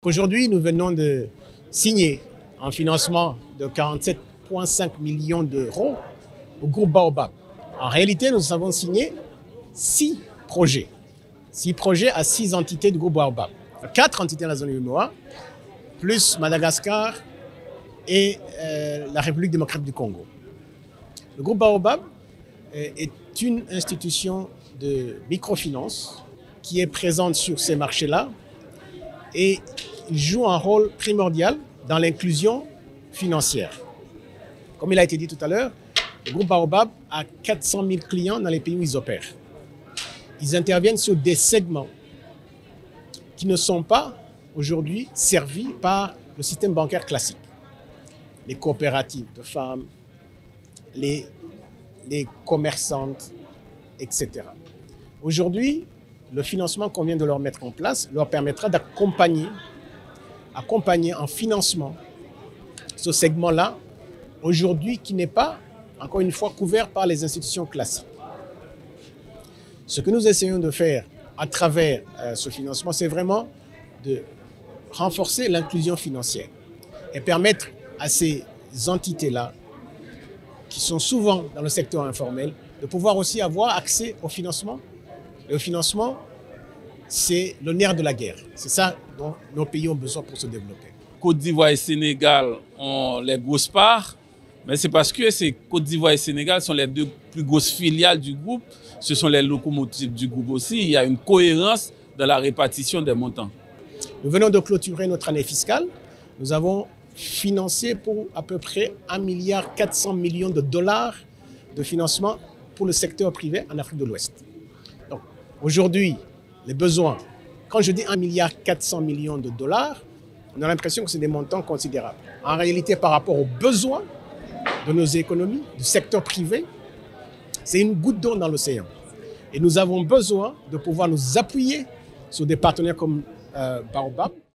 Aujourd'hui, nous venons de signer un financement de 47,5 millions d'euros au groupe Baobab. En réalité, nous avons signé 6 projets. 6 projets à 6 entités du groupe Baobab. 4 entités dans la zone UEMOA, plus Madagascar et la République démocratique du Congo. Le groupe Baobab est une institution de microfinance qui est présente sur ces marchés-là et joue un rôle primordial dans l'inclusion financière. Comme il a été dit tout à l'heure, le groupe Baobab a 400 000 clients dans les pays où ils opèrent. Ils interviennent sur des segments qui ne sont pas aujourd'hui servis par le système bancaire classique. Les coopératives de femmes, les commerçantes, etc. Aujourd'hui, le financement qu'on vient de leur mettre en place leur permettra d'accompagner en financement ce segment-là, aujourd'hui qui n'est pas, encore une fois, couvert par les institutions classiques. Ce que nous essayons de faire à travers ce financement, c'est vraiment de renforcer l'inclusion financière et permettre à ces entités-là, qui sont souvent dans le secteur informel, de pouvoir aussi avoir accès au financement. Et au financement, c'est le nerf de la guerre. C'est ça dont nos pays ont besoin pour se développer. Côte d'Ivoire et Sénégal ont les grosses parts, mais c'est parce que Côte d'Ivoire et Sénégal sont les deux plus grosses filiales du groupe. Ce sont les locomotives du groupe aussi. Il y a une cohérence dans la répartition des montants. Nous venons de clôturer notre année fiscale. Nous avons financé pour à peu près 1,4 milliard de dollars de financement pour le secteur privé en Afrique de l'Ouest. Donc aujourd'hui, les besoins, quand je dis 1,4 milliard de dollars, on a l'impression que c'est des montants considérables. En réalité, par rapport aux besoins de nos économies, du secteur privé, c'est une goutte d'eau dans l'océan. Et nous avons besoin de pouvoir nous appuyer sur des partenaires comme Baobab.